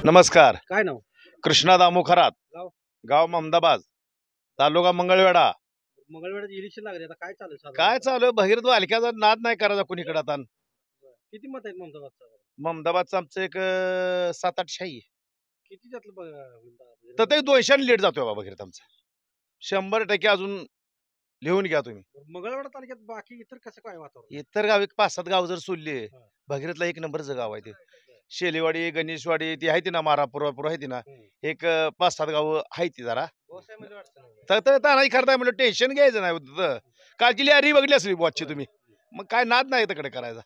नमस्कार. काय नाव? कृष्णा दामू खरात, गाव? गाव ममदाबाद, तालुका मंगळवेढा. मंगळवेढ्यात इलेक्शन लागले, आता काय चालू आहे साधारण? काय चालू भगीरथ बालक्याचा नाद नाही करायचा कुणीकडे आता. किती मत आहेत ममताबादचं? ममदाबादचं आमचं एक 7-8 आहे. किती त्यातलं होईल तर ते 200 लीड जातोय बाबा भगीरथ आमचा. 100% अजून लिहून घ्या तुम्ही. मंगळवेढा तालुक्यात बाकी इतर कसं काय वातावरण? इतर गावी 5-7 गाव जर सोडले, हा. भगीरथला 1 नंबरचं गाव आहे ते. शेलेवाडी, गणेशवाडी ती आहे ती ना, मारापूर आहे ती ना, एक 5-7 गाव आहे ती जरा. तर नाही करताय म्हणलं, टेन्शन घ्यायचं नाही होतं. कालची लिहारी बघली असली वॉचची तुम्ही, मग काय नाद नाही तिकडे करायचा.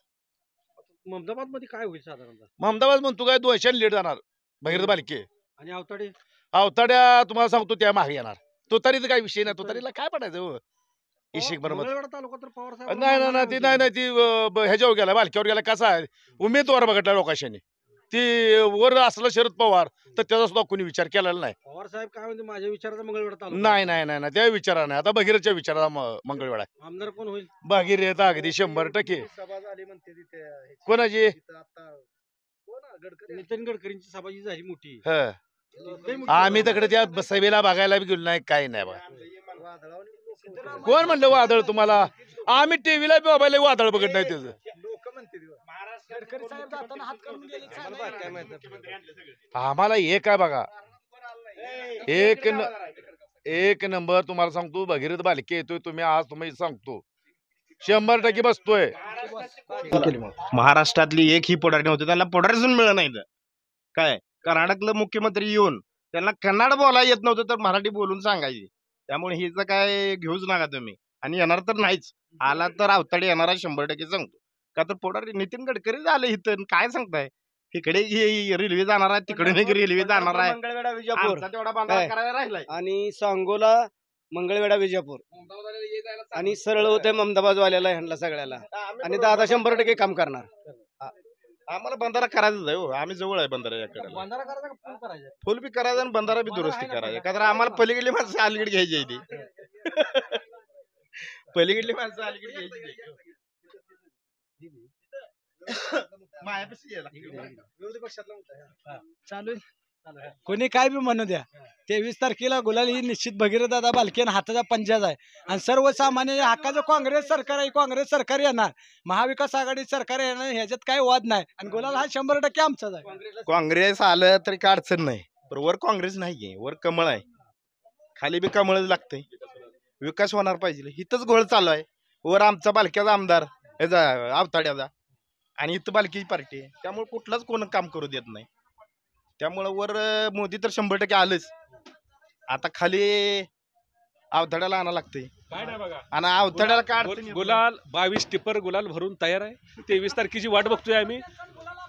ममदाबाद मध्ये काय होईल साधारणतः? ममदाबाद म्हणतो काय 200 लीड जाणार भगीरथ बालके. आणि अवताडे? अवताड्या तुम्हाला सांगतो त्या मागे येणार. तुतारीचा काय विषय नाही, तुतारीला काय पडायचं हो. इशिक बरोबर मंगळवेढा तालुका तर पवार साहेब नाही ती ह्याच्यावर गेला, बालक्यावर गेला. कसा आहे उमेदवार बघितला लोकांनी, ती वर असलं शरद पवार तर त्याचा सुद्धा कोणी विचार केलेला नाही. पवार साहेब काय म्हणते माझ्या विचाराचा मंगळवेढा तालुका? नाही त्या विचारा नाही. आता भगीरथच्या विचाराला मंगळवेढा आमदार कोण होईल? भगीरथ अगदी 100%. सभा झाली म्हणते तिथे. कोणाची? नितीन गडकरींची सभा जी झाली मोठी. ह आम्ही तिकडे त्या सभेला बघायला बी गेलो नाही, काही नाही बघा. कोण म्हणलं वादळ तुम्हाला? आम्ही टीव्हीला मोबाईल वादळ बघत नाही त्याचं. आम्हाला एक आहे बघा, एक नंबर तुम्हाला सांगतो भगीरथ बालके येतोय. तुम्ही आज तुम्ही सांगतो 100% बसतोय. महाराष्ट्रातली एक ही पुढारी नव्हती, त्यांना पुढारीच मिळत नाही. काय कर्नाटकला मुख्यमंत्री येऊन त्यांना कन्नड बोलायला येत नव्हतं, तर मराठी बोलून सांगायची. त्यामुळे हिचं काय घेऊच नका तुम्ही. आणि येणार तर नाहीच, आला तर अवताडे येणार 100% सांगतो. का तर पुढारी नितीन गडकरी झाले इथं. काय सांगताय, इकडे रेल्वे जाणार आहे, तिकडे रेल्वे जाणार आहे. मंगळवेढा विजापूर आमचा तेवढा बांधारा करायला राहिलाय. आणि सांगोला मंगळवेढा विजापूर आणि सरळ होते ममदाबाद वाल्याला ह्यांना सगळ्याला. आणि दादा 100% काम करणार. आम्हाला बंधारा करायचं आहे हो. आम्ही जवळ आहे बंधाऱ्याकडे. बंधारा करायचा का फुल करायचा? फुल बी करायचं आणि बंधारा बी दुरुस्ती करायचं. का तर आम्हाला पलीकडली माणसं अलीकडे घ्यायची आहे ती. पलीकडली माणसं अलीकडे घ्यायची नाही. विरोधी पक्षातला होता. चालू कोणी काय बी म्हणू द्या, 23 तारखेला गुलाल ही निश्चित भगीरथ दादा बालके हाताचा पंजाच आहे. आणि सर्वसामान्य हक्काचं काँग्रेस सरकार आहे, काँग्रेस सरकार येणार, महाविकास आघाडी सरकार येणार, ह्याच्यात काही वाद नाही. आणि गुलाल हा 100% आमचाच आहे. काँग्रेस आलं तरी काय अडचण नाही, पण वर काँग्रेस नाहीये, वर कमळ आहे. खाली बी कमळच लागतंय. विकास होणार पाहिजे, हिथंच घोळ चालू आहे. वर आमचा बालक्याचा आमदार ह्याचा अवताड्याचा, आणि इथं बालकीची पार्टी आहे. त्यामुळे कुठलाच कोण काम करू देत नाही. त्यामुळे वर मोदी तर 100% आलंच. आता खाली अवताड्याला आणा लागतंय. आणि अवताड्याला काय अडचण येत गुलाल 22 टिपर गुलाल भरून तयार आहे. 23 तारखेची वाट बघतोय आम्ही.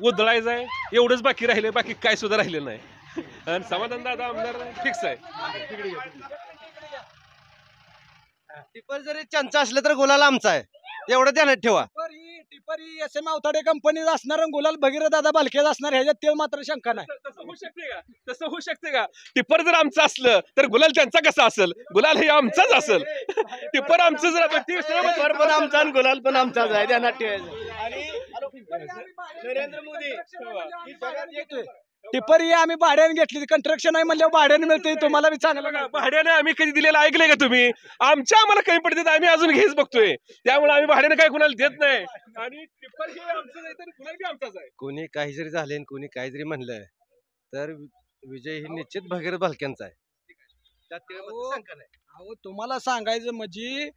उधळायचं आहे एवढंच बाकी राहिले, बाकी काय सुद्धा राहिलं नाही. आणि समाधान दादा आमदार फिक्स आहे. टिपर जरी चंचा असलं तर गुलाल आमचा आहे, एवढं ध्यानात ठेवा. टिपरी SM अवताडे कंपनीत असणार आणि गुलाल भगीरथ दादा बालकेच असणार, ह्याच्यात ते मात्र शंका नाही. तसं होऊ शकते का? टिपर जर आमचं असलं तर गुलाल त्यांचा कसा असेल? गुलाल हे आमचाच असेल. टिपर आमचं जर टिपर पण आमचा आणि गुलाल पण आमचाच आहे, ध्यानात ठेवायचं. आणि नरेंद्र मोदी टिपरी आम्ही भाड्याने घेतली, कंस्ट्रक्शन आहे म्हणल्यावर भाड्याने मिळते. तुम्हाला बी चांगलं बघा, भाड्याने आम्ही कधी दिलेलं ऐकलंय का तुम्ही? आम्हाला कमी पडते, आम्ही अजून घेच बघतोय. त्यामुळे आम्ही भाड्याने काय कुणाला देत नाही. आणि टिप्पर हे आमचं नाही तर गुलाल बी आमचाच आहे. कोणी काही जरी झाले आणि कोणी काही जरी म्हणलं तर विजय ही निश्चित भगीरथ बालक्यांचा आहे. अहो तुम्हाला सांगायचं म्हणजे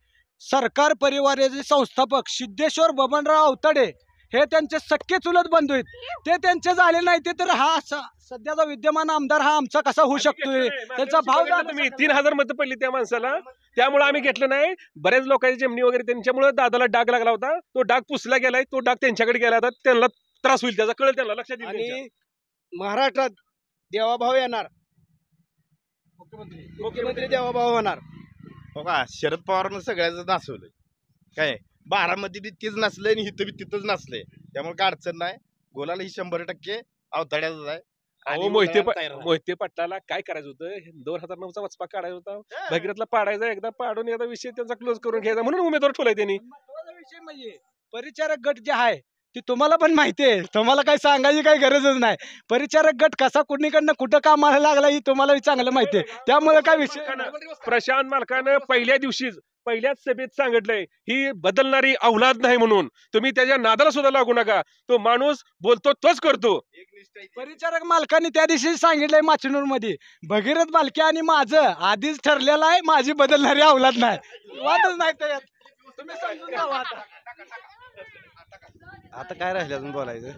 सरकार परिवाराचे संस्थापक सिद्धेश्वर बबनराव अवताडे हे त्यांचे सख्खे चुलत बंधू आहेत. ते त्यांचे झाले नाही ते तर हा सध्याचा विद्यमान आमदार हा आमचा कसा होऊ शकतोय? त्याचा भाव तुम्ही 3000 मतं पडली त्या माणसाला, त्यामुळे आम्ही घेतलं नाही. बऱ्याच लोकांची जमिनी वगैरे त्यांच्यामुळे दादाला डाग लागला होता, तो डाग पुसला गेलाय. तो डाग त्यांच्याकडे गेला होता, त्यांना त्रास होईल त्याचा, कळेल त्यांना, लक्षात येईल. आणि महाराष्ट्रात देवाभाव येणार, मुख्यमंत्री देवाभाव होणार. हो का? शरद पवारनं सगळ्याच नाचवलंय. काय बारामती बी तीच नसलंय आणि इथं बी तिथंच नसलंय. त्यामुळे काय अडचण नाही. गोलाला ही 100% अवताड्याच आहे. अहो मोहिते पाटलाला काय करायचं होतं? 2009चा वचपा काढायचा होता, भगीरथला पाडायचा, एकदा पाडून एकदा विषय त्यांचा क्लोज करून घ्यायचा, म्हणून उमेदवार ठेवलाय त्यांनी. महत्वाचा विषय म्हणजे परिचारक गट जे आहे ती तुम्हाला पण माहिती आहे, तुम्हाला काही सांगायची काही गरजच नाही. परिचारक गट कसा कुणीकडनं कुठं कामाला लागला ही तुम्हाला चांगलं माहिती आहे, त्यामुळे काय विषय प्रशांत मालकानं पहिल्याच सभेत सांगितलंय ही बदलणारी अवलाद नाही म्हणून. तुम्ही त्याच्या नादाला सुद्धा लागू नका. तो माणूस बोलतो तोच करतो. परिचारक मालकांनी त्या दिवशी सांगितलंय माचनूर मध्ये, भगीरथ बालके आणि माझं आधीच ठरलेलं आहे, माझी बदलणारी अवलाद नाही. वादच नाही त्याच्यात. तुम्ही समजून जावा आता. आता काय राहिलं अजून बोलायचं?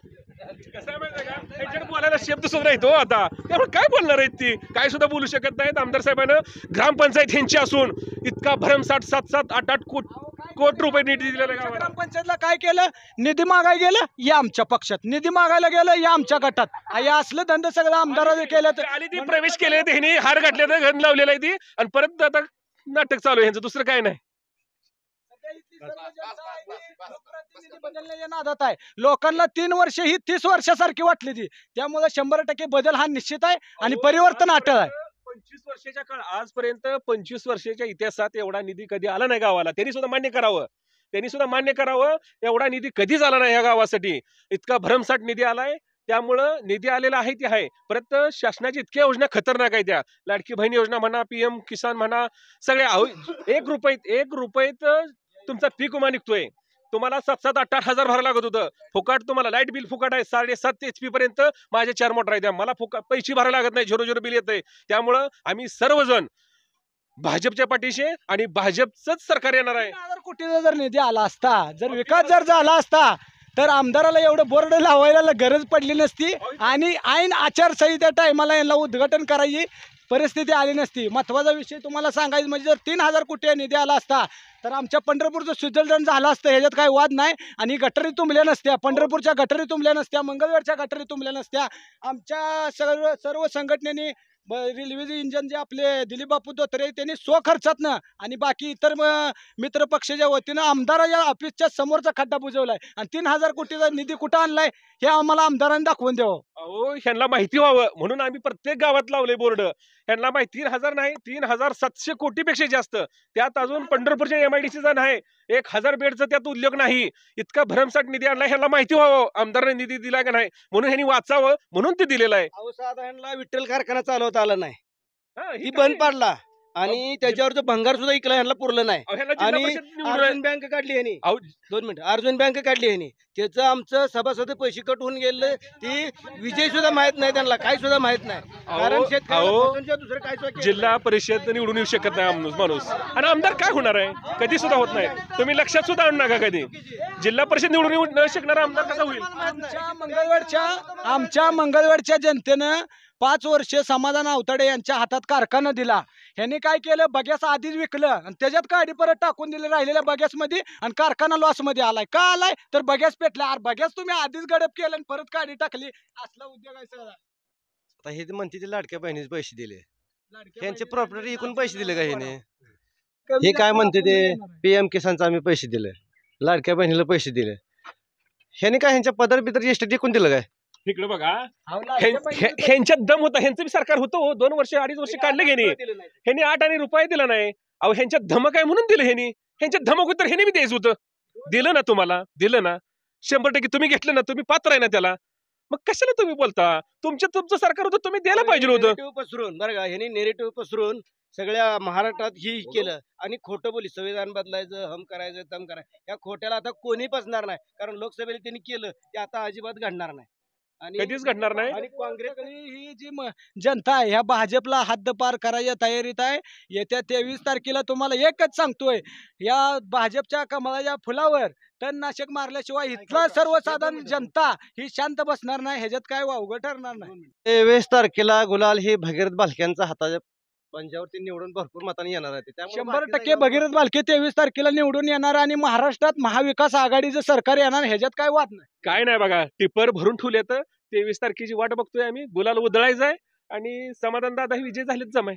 कसं आहे माहिती आहे का, त्यांच्याकडे बोलायला शब्द सुद्धा येतो आता. त्यामुळे काय बोलणार आहेत ती, काय सुद्धा बोलू शकत नाहीत. आमदार साहेबांना ग्रामपंचायत ह्यांची असून इतका भरमसाठ 7-7, 8-8 कोटी रुपये निधी दिलेला आहे गावाला. ग्रामपंचायतला काय केलं, निधी मागायला गेलं या आमच्या पक्षात, निधी मागायला गेलं या आमच्या गटात, हे असलं धंदा सगळं आमदाराने केलं. तर आणि ती प्रवेश केले त्यांनी हार घातले तर घन लावलेला आहे ती, आणि परत आता नाटक चालू आहे ह्यांचं, दुसरं काय नाही. बदलण्याच्या नादात आहे. लोकांना 3 वर्ष ही 30 वर्षासारखी वाटली ती, त्यामुळे 100% बदल हा निश्चित आहे आणि परिवर्तन अटळ आहे. 25 वर्षाच्या काळ आजपर्यंत 25 वर्षाच्या इतिहासात एवढा निधी कधी आला नाही गावाला. त्यांनी सुद्धा मान्य करावं एवढा निधी कधीच आला नाही या गावासाठी. इतका भरमसाठ निधी आलाय. त्यामुळं निधी आलेला आहे ते आहे. परत शासनाची इतक्या योजना खतरनाक आहे त्या, लाडकी बहीण योजना म्हणा, PM किसान म्हणा, सगळ्या 1 रुपयात तुमचा पीक विमा निघतोय. तुम्हाला 7-7, 8-8 हजार भरायला लागत होतं. फुकाट तुम्हाला लाईट बिल फुकाट आहे. 7.5 HP पर्यंत माझे 4 मोटर आहेत. मला फुकाट पैसे भरायला लागत नाही, 0 बिल येतंय. त्यामुळं आम्ही सर्वजण भाजपच्या पाठीशी आणि भाजपचंच सरकार येणार आहे. 3,000 कोटीचा जर निधी आला असता, जर विकास जर झाला असता, तर आमदाराला एवढं बोर्ड लावायला गरज पडली नसती आणि ऐन आचारसंहिता टायमाला यांना उद्घाटन करायची परिस्थिती आली नसती. महत्वाचा विषय तुम्हाला सांगायचं म्हणजे, जर 3,000 कोटी निधी आला असता तर आमच्या पंढरपूरचं स्वित्झर्लंड झालं असतं, ह्याच्यात काही वाद नाही. आणि गटारी तुंबल्या नसत्या, पंढरपूरच्या गटारी तुंबल्या नसत्या, मंगळवेढच्या गटारी तुंबल्या नसत्या. आमच्या सर्व संघटनेने रेल्वेचे इंजन जे आपले दिलीप बापू धोत्रे त्यांनी स्वखर्चातनं आणि बाकी इतर मित्र पक्षाच्या वतीनं आमदाराच्या ऑफिसच्या समोरचा खड्डा बुजवलाय. आणि 3,000 कोटीचा निधी कुठं आणलाय हे आम्हाला आमदारांनी दाखवून द्यावं. अहो, ह्यांना माहिती व्हावं म्हणून आम्ही प्रत्येक गावात लावले बोर्ड. ह्यांना माहिती 3,000 नाही, 3,700 कोटीपेक्षा जास्त. त्यात अजून पंढरपूरच्या MIDCचा नाही, 1,000 बेडचा त्यात उल्लेख नाही. इतका भरमसाठ निधी आणला. ह्यांना माहिती व्हावं आमदारांनी निधी दिला का नाही, म्हणून ह्यांनी वाचावं म्हणून ते दिलेलं आहे. अहो, साधारणला विठ्ठल कारखाना चालवता आला नाही, हा, ही बंद पाडला आणि त्याच्यावरचं भंगार सुद्धा इकला, ह्यांना पुरलं नाही. अहो, ह्यांना जिल्हा आणि परिषद निवडून- अर्जुन बँक काढली ह्यांनी, अहो, 2 मिनिटं, अर्जुन बँक काढली ह्यांनी. त्याचं आमचं सभासद पैसे कट होऊन गेलं, ती विजय सुद्धा माहित नाही त्यांना, काही सुद्धा माहित नाही. कारण अहो, शेतकऱ्याला दुसरं काय सुद्धा केलं जिल्हा परिषद निवडून येऊ शकत नाही माणूस, आणि आमदार काय होणार आहे, कधी सुद्धा होत नाही. तुम्ही लक्षात सुद्धा आणू नका कधी. जिल्हा परिषद निवडून येऊ न शकणारा आमदार कसा होईल. आमच्या मंगळवेढच्या जनतेनं 5 वर्ष समाधान आवताडे यांच्या हातात कारखाना दिला. ह्यांनी काय केलं, बग्यास आधीच विकलं आणि त्याच्यात काडी परत टाकून दिले राहिलेल्या बग्यासमध्ये, आणि कारखाना लॉस मध्ये आलाय. का आलाय तर बग्यास पेटला. बग्यास तुम्ही आधीच गडप केलं आणि परत काडी टाकली, असला उद्योग आहे सगळा. आता हे म्हणते ते लाडक्या बहिणीचे पैसे दिले, त्यांचे प्रॉपर्टी इकून पैसे दिले का ह्याने? हे काय म्हणते ते PM किसानचा आम्ही पैसे दिले, लाडक्या बहिणीला पैसे दिले, ह्याने काय ह्यांच्या पदर बिदर ज्येष्ठ टिकून दिलं काय? इकडे बघा, ह्यांच्यात दम होता. ह्यांचं बी सरकार होतं 2 वर्ष 2.5 वर्ष काढलं ह्यांनी 8 आणि रुपये दिला नाही. अहो, ह्यांच्यात धमक आहे म्हणून दिलं ह्यांनी. ह्यांच्यात धमक होतं तर ह्यांनी बी द्यायचं होतं. दिलं ना तुम्हाला, दिलं ना 100% तुम्ही घेतलं ना, तुम्ही पात्र आहे ना त्याला. मग कशाला तुम्ही बोलता? तुमचं सरकार होतं, तुम्ही द्यायला पाहिजे होतं. नेरेटिव्ह पसरून, बरं का, ह्यांनी नेरेटिव्ह पसरून सगळ्या महाराष्ट्रात ही केलं आणि खोटं बोली, संविधान बदलायचं, हम करायचं, तम करायचं. या खोट्याला आता कोणी पसणार नाही, कारण लोकसभेला त्यांनी केलं ते आता अजिबात घडणार नाही आणि कधीच घडणार नाही. आणि काँग्रेस ही जी जनता आहे ह्या भाजपला हद्दपार करायच्या तयारीत आहे. येत्या 23 तारखेला तुम्हाला एकच सांगतोय, या भाजपच्या कमळाच्या फुलावर तणनाशक मारल्याशिवाय इथला सर्वसाधारण जनता ही शांत बसणार नाही, ह्याच्यात काय वावगं ठरणार नाही. 23 तारखेला गुलाल हे भगीरथ बालक्यांचा हाताच्या पंजावरती निवडून भरपूर मतांनी येणार आहे. त्यामुळे 100% भगीरथ बालके 23 तारखेला निवडून येणार आणि महाराष्ट्रात महाविकास आघाडीचं सरकार येणार, ह्याच्यात काय वाद नाही. काय नाही बघा, टिपर भरून ठेवले तर 23 तारखेची वाट बघतोय आम्ही. गुलाल उधळायचा आहे आणि समाधान दादा हे विजय झालेच जमाय.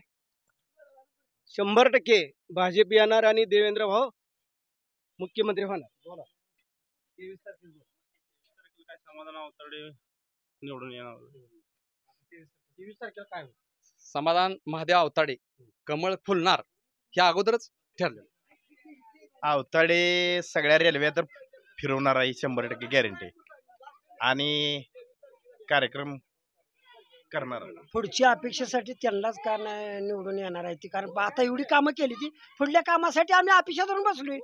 100% भाजप येणार आणि देवेंद्र भाऊ मुख्यमंत्री होणार. 23 तारखेला समाधान आवताडे निवडून येणार. 23 तारखेला काय होईल? समाधान महादेव आवताडे कमळ फुलणार हे अगोदरच ठरलं. आवताडे सगळ्या रेल्वे तर फिरवणार आहे, 100% गॅरंटी. आणि कार्यक्रम करणार. पुढच्या अपेक्षेसाठी त्यांनाच का नाही निवडून येणार आहे ती, कारण आता एवढी कामं केली ती पुढल्या कामासाठी आम्ही अपेक्षा धरून बसलोय.